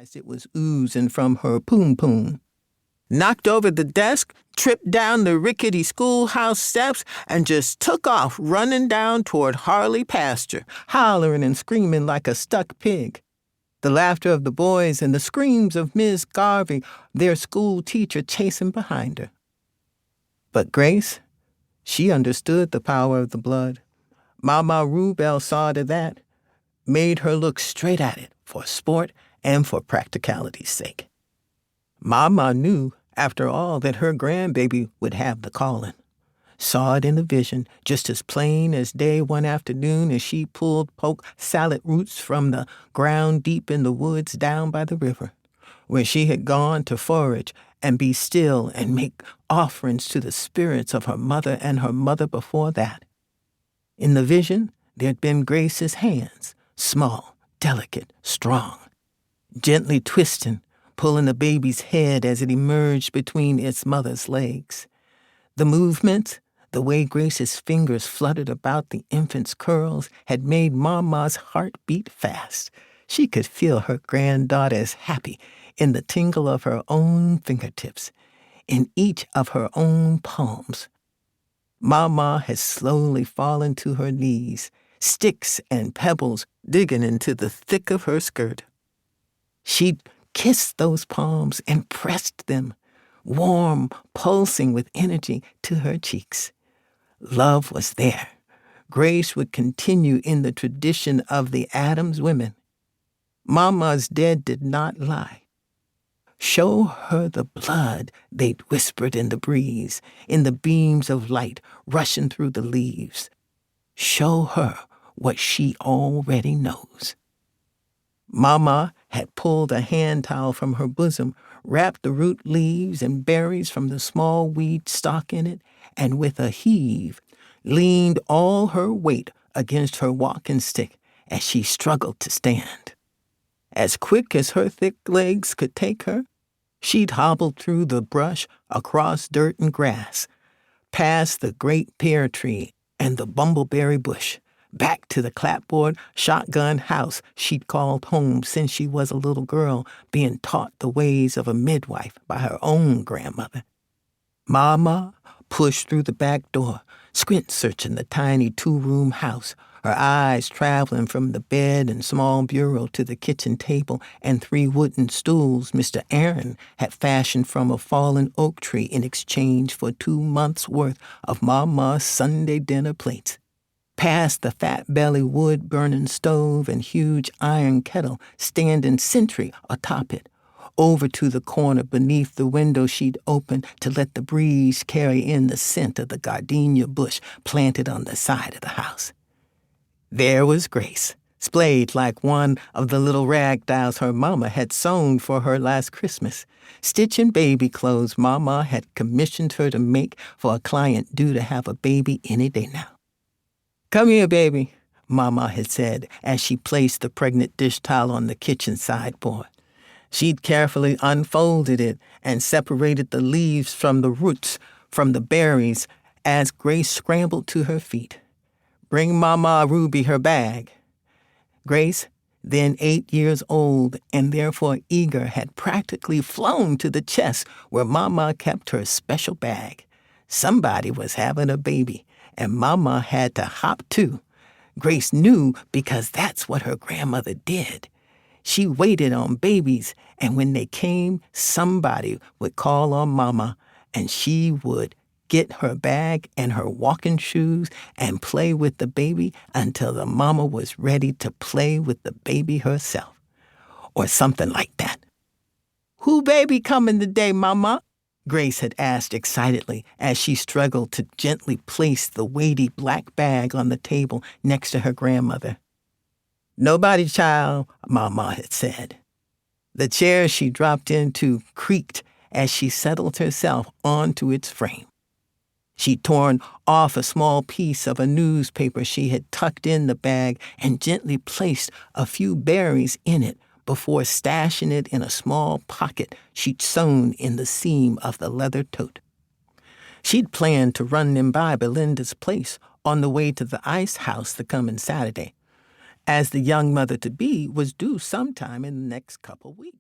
realized it was oozing from her poom-poom. Knocked over the desk, tripped down the rickety schoolhouse steps, and just took off running down toward Harley pasture, hollering and screaming like a stuck pig. The laughter of the boys and the screams of Miss Garvey, their school teacher, chasing behind her. But Grace, she understood the power of the blood. Maw Maw Rubel saw to that, made her look straight at it for sport and for practicality's sake. Maw Maw knew, after all, that her grandbaby would have the calling. Saw it in the vision, just as plain as day one afternoon as she pulled poke salad roots from the ground deep in the woods down by the river, where she had gone to forage and be still and make offerings to the spirits of her mother and her mother before that. In the vision, there'd been Grace's hands, small, delicate, strong, gently twisting, pulling the baby's head as it emerged between its mother's legs. The movements, the way Grace's fingers fluttered about the infant's curls, had made Maw Maw's heart beat fast. She could feel her granddaughter's happy in the tingle of her own fingertips, in each of her own palms. Maw Maw had slowly fallen to her knees, sticks and pebbles digging into the thick of her skirt. She'd kissed those palms and pressed them, warm, pulsing with energy, to her cheeks. Love was there. Grace would continue in the tradition of the Adams women. Maw Maw's dead did not lie. Show her the blood, they'd whispered in the breeze, in the beams of light rushing through the leaves. Show her what she already knows. Maw Maw had pulled a hand towel from her bosom, wrapped the root leaves and berries from the small weed stalk in it, and with a heave, leaned all her weight against her walking stick as she struggled to stand. As quick as her thick legs could take her, she'd hobbled through the brush, across dirt and grass, past the great pear tree and the bumbleberry bush, back to the clapboard shotgun house she'd called home since she was a little girl, being taught the ways of a midwife by her own grandmother. Maw Maw pushed through the back door, squint-searching the tiny two-room house, her eyes traveling from the bed and small bureau to the kitchen table and 3 wooden stools Mr. Aaron had fashioned from a fallen oak tree in exchange for 2 months' worth of Maw Maw's Sunday dinner plates. Past the fat-belly wood-burning stove and huge iron kettle standing sentry atop it, over to the corner beneath the window she'd opened to let the breeze carry in the scent of the gardenia bush planted on the side of the house. There was Grace, splayed like one of the little rag dolls her mama had sewn for her last Christmas, stitching baby clothes Maw Maw had commissioned her to make for a client due to have a baby any day now. "Come here, baby," Maw Maw had said as she placed the pregnant dish towel on the kitchen sideboard. She'd carefully unfolded it and separated the leaves from the roots, from the berries, as Grace scrambled to her feet. "Bring Maw Maw Ruby her bag." Grace, then 8 years old and therefore eager, had practically flown to the chest where Maw Maw kept her special bag. Somebody was having a baby, and Maw Maw had to hop too. Grace knew because that's what her grandmother did. She waited on babies, and when they came, somebody would call on Maw Maw, and she would get her bag and her walking shoes and play with the baby until the mama was ready to play with the baby herself. Or something like that. "Who baby coming today, Mama?" Grace had asked excitedly as she struggled to gently place the weighty black bag on the table next to her grandmother. "Nobody, child," Maw Maw had said. The chair she dropped into creaked as she settled herself onto its frame. She'd torn off a small piece of a newspaper she had tucked in the bag and gently placed a few berries in it before stashing it in a small pocket she'd sewn in the seam of the leather tote. She'd planned to run them by Belinda's place on the way to the ice house the coming Saturday, as the young mother-to-be was due sometime in the next couple weeks.